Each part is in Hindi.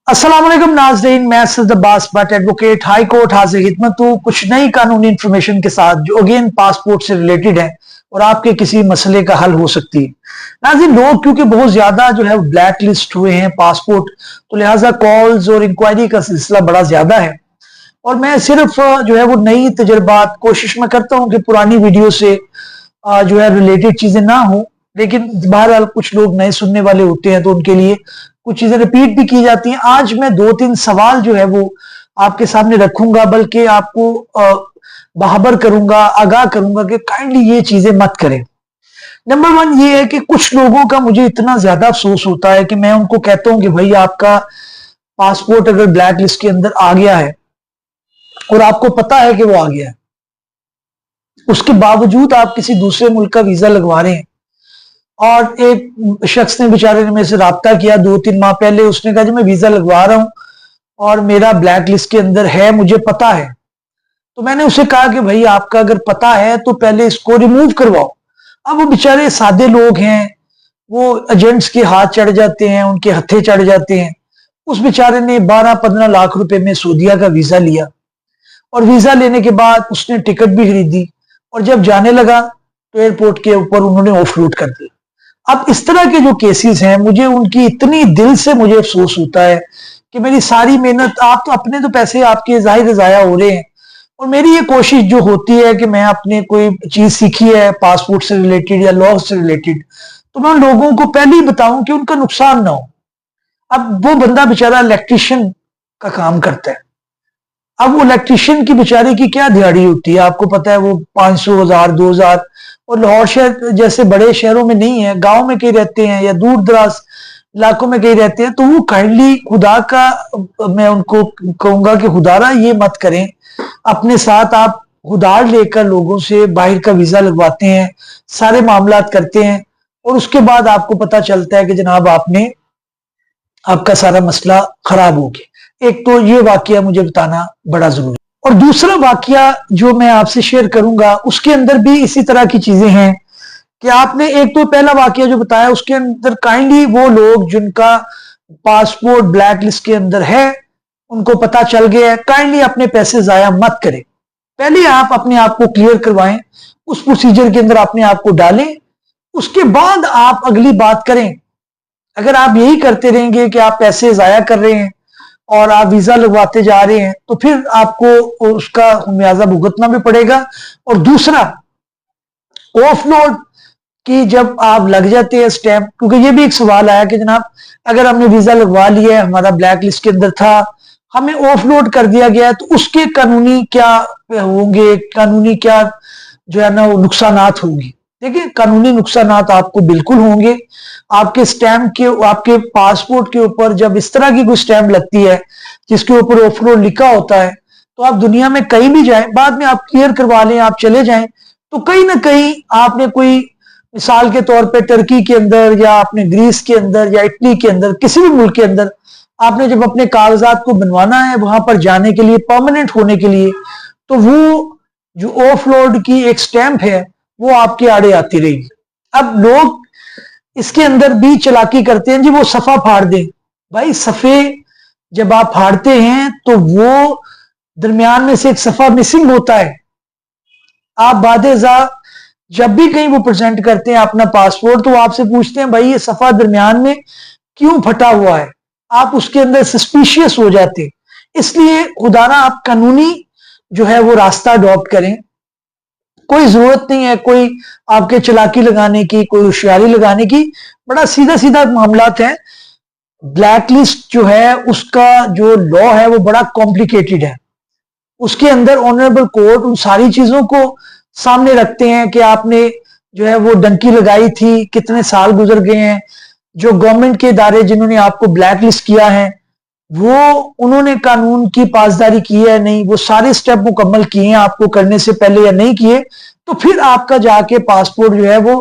अस्सलाम वालेकुम नाज़रीन, मैं सद Abbas Bhatt advocate high court हाजिर खिदमत हूँ कुछ नई कानूनी इंफॉर्मेशन के साथ जो अगेन पासपोर्ट से रिलेटेड है और आपके किसी मसले का हल हो सकती है। नाज़रीन, लोग क्योंकि बहुत ज्यादा जो है ब्लैक लिस्ट हुए हैं पासपोर्ट, तो लिहाजा कॉल्स और इंक्वायरी का सिलसिला बड़ा ज्यादा है। और मैं सिर्फ जो है वो नई तजर्बात कोशिश में करता हूँ कि पुरानी वीडियो से जो है रिलेटेड चीजें ना हो, लेकिन बहरहाल कुछ लोग नए सुनने वाले होते हैं तो उनके लिए कुछ चीजें रिपीट भी की जाती हैं। आज मैं 2-3 सवाल जो है वो आपके सामने रखूंगा, बल्कि आपको बाखबर करूंगा, आगाह करूंगा कि काइंडली ये चीजें मत करें। नंबर 1 ये है कि कुछ लोगों का मुझे इतना ज्यादा अफसोस होता है कि मैं उनको कहता हूं कि भाई आपका पासपोर्ट अगर ब्लैक लिस्ट के अंदर आ गया है और आपको पता है कि वो आ गया है, उसके बावजूद आप किसी दूसरे मुल्क का वीजा लगवा रहे हैं। और एक शख्स ने बेचारे ने मेरे से राब्ता किया 2-3 माह पहले, उसने कहा जी मैं वीजा लगवा रहा हूं और मेरा ब्लैक लिस्ट के अंदर है, मुझे पता है। तो मैंने उसे कहा कि भाई आपका अगर पता है तो पहले इसको रिमूव करवाओ। अब वो बेचारे सादे लोग हैं, वो एजेंट्स के हाथ चढ़ जाते हैं, उनके हथे चढ़ जाते हैं। उस बेचारे ने 12-15 लाख रुपए में सऊदीया का वीजा लिया और वीजा लेने के बाद उसने टिकट भी खरीदी और जब जाने लगा तो एयरपोर्ट के ऊपर उन्होंने ऑफ रोड कर दिया। अब इस तरह के जो केसेस हैं, मुझे उनकी इतनी दिल से मुझे अफसोस होता है कि मेरी सारी मेहनत, आप तो अपने तो पैसे आपके जाहिर जाया हो रहे हैं, और मेरी ये कोशिश जो होती है कि मैं अपने कोई चीज सीखी है पासपोर्ट से रिलेटेड या लॉ से रिलेटेड, तो मैं उन लोगों को पहले ही बताऊं कि उनका नुकसान ना हो। अब वो बंदा बेचारा इलेक्ट्रिशियन का काम करता है, अब वो इलेक्ट्रिशियन की बेचारे की क्या दिहाड़ी होती है, आपको पता है वो 500, 1000, 2000, और लाहौर शहर जैसे बड़े शहरों में नहीं है, गांव में कहीं रहते हैं या दूर दराज इलाकों में कहीं रहते हैं, तो वो काइंडली खुदा का, मैं उनको कहूंगा कि खुदारा ये मत करें। अपने साथ आप उधार लेकर लोगों से बाहर का वीजा लगवाते हैं, सारे मामला करते हैं, और उसके बाद आपको पता चलता है कि जनाब आपका सारा मसला खराब हो गया। एक तो ये वाकया मुझे बताना बड़ा जरूरी है, और दूसरा वाकया जो मैं आपसे शेयर करूंगा उसके अंदर भी इसी तरह की चीजें हैं कि आपने, एक तो पहला वाकया जो बताया उसके अंदर काइंडली वो लोग जिनका पासपोर्ट ब्लैक लिस्ट के अंदर है, उनको पता चल गया है, काइंडली अपने पैसे जाया मत करें। पहले आप अपने आप को क्लियर करवाएं, उस प्रोसीजर के अंदर अपने आप को डालें, उसके बाद आप अगली बात करें। अगर आप यही करते रहेंगे कि आप पैसे जाया कर रहे हैं और आप वीजा लगवाते जा रहे हैं, तो फिर आपको उसका खामियाजा भुगतना भी पड़ेगा। और दूसरा, ऑफलोड की जब आप लग जाते हैं स्टैंप, क्योंकि ये भी एक सवाल आया कि जनाब अगर हमने वीजा लगवा लिया है, हमारा ब्लैक लिस्ट के अंदर था, हमें ऑफलोड कर दिया गया है, तो उसके कानूनी क्या होंगे, कानूनी क्या जो है ना वो नुकसानात होंगे। देखिए, कानूनी नुकसानात आपको बिल्कुल होंगे। आपके स्टैंप के, आपके पासपोर्ट के ऊपर जब इस तरह की कोई स्टैंप लगती है जिसके ऊपर ऑफलोड लिखा होता है, तो आप दुनिया में कहीं भी जाएं, बाद में आप क्लियर करवा लें, आप चले जाएं, तो कहीं ना कहीं आपने कोई, मिसाल के तौर पे टर्की के अंदर या आपने ग्रीस के अंदर या इटली के अंदर, किसी भी मुल्क के अंदर आपने जब अपने कागजात को बनवाना है वहां पर जाने के लिए, परमानेंट होने के लिए, तो वो जो ऑफलोड की एक स्टैंप है वो आपके आड़े आती रहेगी। अब लोग इसके अंदर भी चालाकी करते हैं, जी वो सफा फाड़ दें। भाई सफे जब आप फाड़ते हैं तो वो दरमियान में से एक सफा मिसिंग होता है। आप बादेजा जब भी कहीं वो प्रेजेंट करते हैं अपना पासपोर्ट, तो आपसे पूछते हैं भाई ये सफा दरमियान में क्यों फटा हुआ है, आप उसके अंदर सस्पिशियस हो जाते हैं। इसलिए खुदाना आप कानूनी जो है वो रास्ता अडॉप्ट करें। कोई जरूरत नहीं है कोई आपके चालाकी लगाने की, कोई होशियारी लगाने की, बड़ा सीधा सीधा मामलात है। ब्लैक लिस्ट जो है उसका जो लॉ है वो बड़ा कॉम्प्लिकेटेड है। उसके अंदर ऑनरेबल कोर्ट उन सारी चीजों को सामने रखते हैं कि आपने जो है वो डंकी लगाई थी, कितने साल गुजर गए हैं, जो गवर्नमेंट के इदारे जिन्होंने आपको ब्लैक लिस्ट किया है वो उन्होंने कानून की पासदारी की है नहीं, वो सारे स्टेप मुकम्मल किए हैं आपको करने से पहले या नहीं किए, तो फिर आपका जाके पासपोर्ट जो है वो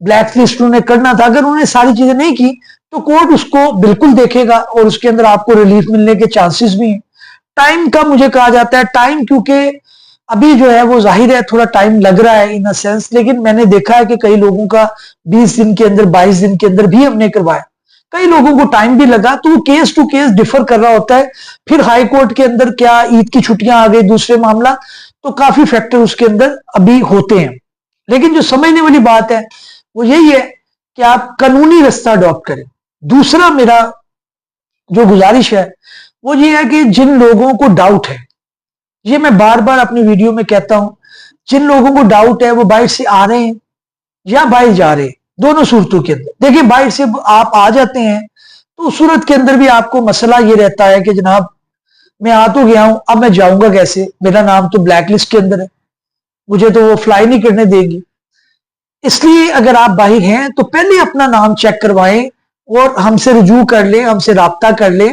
ब्लैक लिस्ट उन्होंने करना था। अगर उन्होंने सारी चीजें नहीं की तो कोर्ट उसको बिल्कुल देखेगा और उसके अंदर आपको रिलीफ मिलने के चांसेस भी हैं। टाइम का मुझे कहा जाता है टाइम, क्योंकि अभी जो है वो जाहिर है थोड़ा टाइम लग रहा है इन अ सेंस, लेकिन मैंने देखा है कि कई लोगों का 20 दिन के अंदर, 22 दिन के अंदर भी हमने करवाया। कई लोगों को टाइम भी लगा, तो वो केस टू केस डिफर कर रहा होता है। फिर हाई कोर्ट के अंदर क्या ईद की छुट्टियां आ गई, दूसरे मामला, तो काफी फैक्टर उसके अंदर अभी होते हैं। लेकिन जो समझने वाली बात है वो यही है कि आप कानूनी रास्ता अडॉप्ट करें। दूसरा मेरा जो गुजारिश है वो ये है कि जिन लोगों को डाउट है, ये मैं बार बार अपनी वीडियो में कहता हूं, जिन लोगों को डाउट है वो बाहर से आ रहे हैं या बाहर जा रहे हैं, दोनों सूरतों के अंदर। देखिए, बाहर से आप आ जाते हैं तो उस सूरत के अंदर भी आपको मसला ये रहता है कि जनाब मैं आ तो गया हूं, अब मैं जाऊंगा कैसे, मेरा नाम तो ब्लैक लिस्ट के अंदर है, मुझे तो वो फ्लाई नहीं करने देगी। इसलिए अगर आप बाहर हैं तो पहले अपना नाम चेक करवाएं और हमसे रुजू कर ले, हमसे राब्ता कर ले।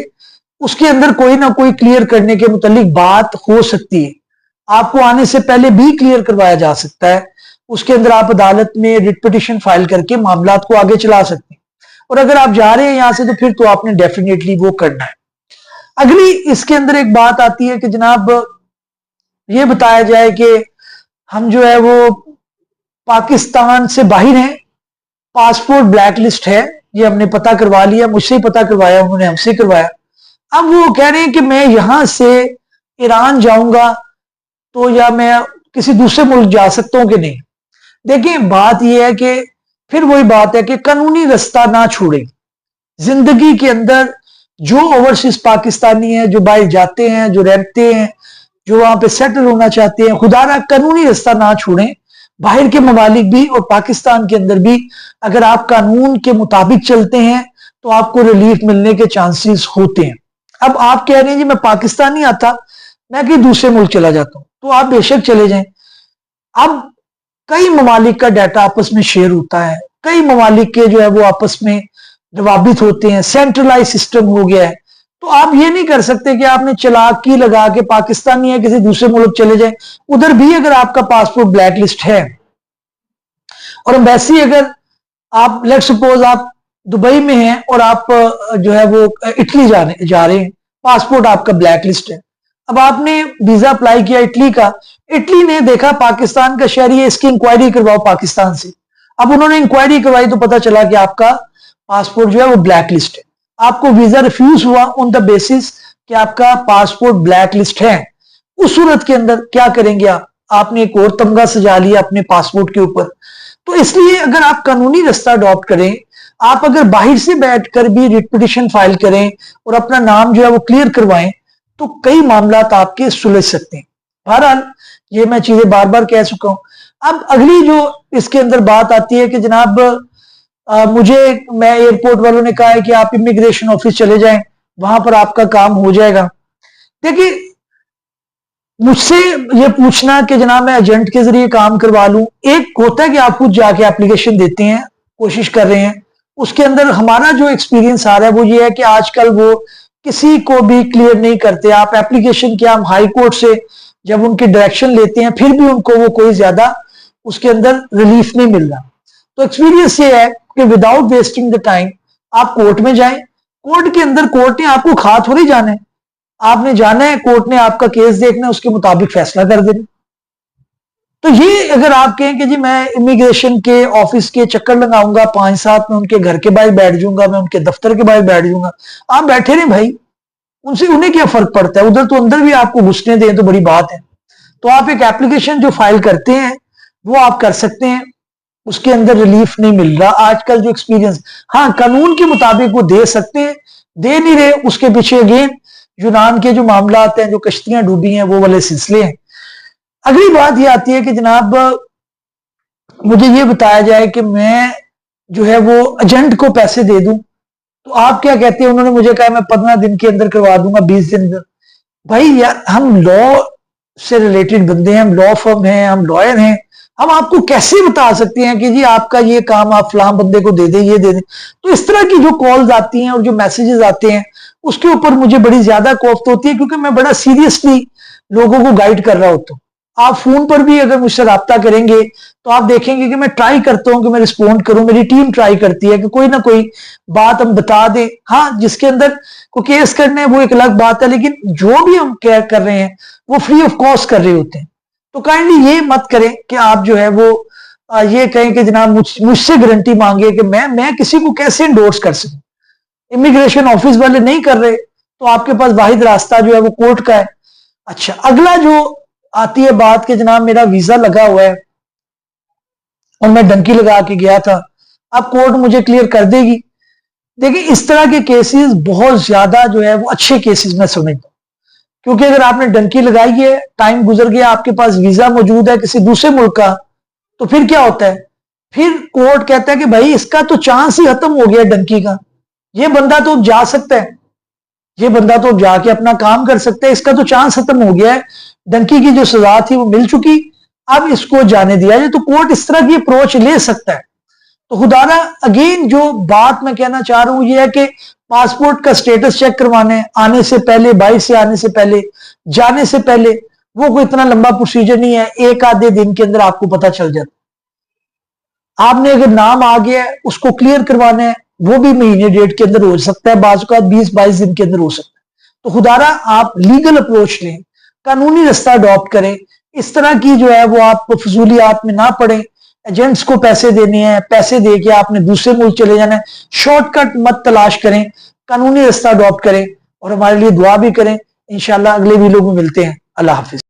उसके अंदर कोई ना कोई क्लियर करने के मुतालिक बात हो सकती है, आपको आने से पहले भी क्लियर करवाया जा सकता है। उसके अंदर आप अदालत में रिट पिटिशन फाइल करके मामला को आगे चला सकते हैं। और अगर आप जा रहे हैं यहां से तो फिर तो आपने डेफिनेटली वो करना है। अगली इसके अंदर एक बात आती है कि जनाब ये बताया जाए कि हम जो है वो पाकिस्तान से बाहर हैं, पासपोर्ट ब्लैक लिस्ट है, ये हमने पता करवा लिया, मुझसे ही पता करवाया, उन्होंने हमसे करवाया। अब वो कह रहे हैं कि मैं यहां से ईरान जाऊंगा तो या मैं किसी दूसरे मुल्क जा सकता हूं कि नहीं। देखिए, बात यह है कि फिर वही बात है कि कानूनी रास्ता ना छोड़ें। जिंदगी के अंदर जो ओवरसीज पाकिस्तानी है, जो बाहर जाते हैं, जो रहते हैं, जो वहां पे सेटल होना चाहते हैं, खुदारा कानूनी रास्ता ना छोड़ें। बाहर के ममालिक भी और पाकिस्तान के अंदर भी अगर आप कानून के मुताबिक चलते हैं तो आपको रिलीफ मिलने के चांसेस होते हैं। अब आप कह रहे हैं जी मैं पाकिस्तान नहीं आता, मैं कहीं दूसरे मुल्क चला जाता हूं, तो आप बेशक चले जाएं। अब कई ममालिक का डाटा आपस में शेयर होता है, कई ममालिक के जो है वो आपस में रवाबित होते हैं, सेंट्रलाइज सिस्टम हो गया है। तो आप ये नहीं कर सकते कि आपने चालाकी लगा के पाकिस्तानी है किसी दूसरे मुल्क चले जाए। उधर भी अगर आपका पासपोर्ट ब्लैक लिस्ट है और एम्बेसी, अगर आप लेट सपोज आप दुबई में हैं और आप जो है वो इटली जा रहे हैं, पासपोर्ट आपका ब्लैक लिस्ट है। अब आपने वीजा अप्लाई किया इटली का, इटली ने देखा पाकिस्तान का शहरी है, इसकी इंक्वायरी करवाओ पाकिस्तान से। अब उन्होंने इंक्वायरी करवाई तो पता चला कि आपका पासपोर्ट जो है वो ब्लैक लिस्ट है, आपको वीजा रिफ्यूज हुआ ऑन द बेसिस कि आपका पासपोर्ट ब्लैक लिस्ट है। उस सूरत के अंदर क्या करेंगे आप, आपने एक और तमगा सजा लिया अपने पासपोर्ट के ऊपर। तो इसलिए अगर आप कानूनी रास्ता अडॉप्ट करें, आप अगर बाहर से बैठकर भी रिट पिटिशन फाइल करें और अपना नाम जो है वो क्लियर करवाएं तो कई मामला आपके सुलझ सकते हैं। बहरहाल ये मैं चीजें बार बार कह चुका हूं। अब अगली जो इसके अंदर बात आती है कि जनाब मैं एयरपोर्ट वालों ने कहा है कि आप इमिग्रेशन ऑफिस चले जाएं, वहां पर आपका काम हो जाएगा। देखिए, मुझसे ये पूछना कि जनाब मैं एजेंट के जरिए काम करवा लूं, एक होता है कि आप खुद जाके एप्लीकेशन देते हैं, कोशिश कर रहे हैं। उसके अंदर हमारा जो एक्सपीरियंस आ रहा है वो ये है कि आजकल वो किसी को भी क्लियर नहीं करते। आप एप्लीकेशन किया, हम हाई कोर्ट से जब उनकी डायरेक्शन लेते हैं फिर भी उनको वो कोई ज्यादा उसके अंदर रिलीफ नहीं मिल रहा। तो एक्सपीरियंस ये है कि विदाउट वेस्टिंग द टाइम आप कोर्ट में जाएं। कोर्ट के अंदर कोर्ट ने आपको खा थोड़ी जाना है, आपने जाना है, कोर्ट ने आपका केस देखना है, उसके मुताबिक फैसला कर देना। तो ये अगर आप कहें कि जी मैं इमिग्रेशन के ऑफिस के चक्कर लगाऊंगा 5-7 में, उनके घर के बाहर बैठ जाऊंगा, मैं उनके दफ्तर के बाहर बैठ जाऊंगा, आप बैठे रहे भाई, उनसे उन्हें क्या फर्क पड़ता है, उधर तो अंदर भी आपको घुसने दें तो बड़ी बात है। तो आप एक एप्लीकेशन जो फाइल करते हैं वो आप कर सकते हैं, उसके अंदर रिलीफ नहीं मिल रहा आजकल जो एक्सपीरियंस। हाँ, कानून के मुताबिक वो दे सकते हैं, दे नहीं रहे, उसके पीछे अगेन यूनान के जो मामला आते हैं, जो कश्तियां डूबी हैं, वो वाले सिलसिले हैं। अगली बात ये आती है कि जनाब मुझे ये बताया जाए कि मैं जो है वो एजेंट को पैसे दे दूं, तो आप क्या कहते हैं। उन्होंने मुझे कहा मैं 15 दिन के अंदर करवा दूंगा, 20 दिन में। भाई यार, हम लॉ से रिलेटेड बंदे हैं, हम लॉ फर्म हैं, हम लॉयर हैं, हम आपको कैसे बता सकते हैं कि जी आपका ये काम आप फलां बंदे को दे दें, ये दे दें। तो इस तरह की जो कॉल्स आती हैं और जो मैसेजेस आते हैं उसके ऊपर मुझे बड़ी ज्यादा कोफ्त होती है, क्योंकि मैं बड़ा सीरियसली लोगों को गाइड कर रहा होता हूँ। आप फोन पर भी अगर मुझसे रब्ता करेंगे तो आप देखेंगे कि मैं ट्राई करता हूं कि मैं रिस्पॉन्ड करूं, मेरी टीम ट्राई करती है कि कोई ना कोई बात हम बता दें। हाँ, जिसके अंदर को केस करने वो एक अलग बात है, लेकिन जो भी हम केयर कर रहे हैं वो फ्री ऑफ कॉस्ट कर रहे होते हैं। तो काइंडली ये मत करें कि आप जो है वो ये कहें कि जनाब मुझसे गारंटी मांगे कि मैं किसी को कैसे इंडोर्स कर सकूं। इमिग्रेशन ऑफिस वाले नहीं कर रहे, तो आपके पास वाहिद रास्ता जो है वो कोर्ट का है। अच्छा, अगला जो आती है बात कि जनाब मेरा वीजा लगा हुआ है और मैं डंकी लगा के गया था, अब कोर्ट मुझे क्लियर कर देगी। देखिए, इस तरह के केसेस बहुत ज्यादा जो है वो अच्छे केसेस में समझता हूं, क्योंकि अगर आपने डंकी लगाई है, टाइम गुजर गया, आपके पास वीजा मौजूद है किसी दूसरे मुल्क का, तो फिर क्या होता है, फिर कोर्ट कहता है कि भाई इसका तो चांस ही खत्म हो गया डंकी का, ये बंदा तो जा सकता है, ये बंदा तो जाके अपना काम कर सकता है, इसका तो चांस खत्म हो गया है, डंकी की जो सजा थी वो मिल चुकी, अब इसको जाने दिया जाए। तो कोर्ट इस तरह की अप्रोच ले सकता है। तो खुदारा अगेन जो बात मैं कहना चाह रहा हूं ये है कि पासपोर्ट का स्टेटस चेक करवाने आने से पहले, बाइक से आने से पहले, जाने से पहले, वो कोई इतना लंबा प्रोसीजर नहीं है, एक आधे दिन के अंदर आपको पता चल जाता। आपने अगर नाम आ गया है उसको क्लियर करवाना है, वो भी महीने डेढ़ के अंदर हो सकता है, बाजू का 20-22 दिन के अंदर हो सकता है। तो खुदारा आप लीगल अप्रोच लें, कानूनी रास्ता अडॉप्ट करें, इस तरह की जो है वो आप फजूलियात में ना पड़े, एजेंट्स को पैसे देने हैं, पैसे दे के आपने दूसरे मुल्क चले जाना है, शॉर्टकट मत तलाश करें, कानूनी रास्ता अडॉप्ट करें और हमारे लिए दुआ भी करें। इंशाल्लाह अगले वीडियो में मिलते हैं। अल्लाह हाफिज।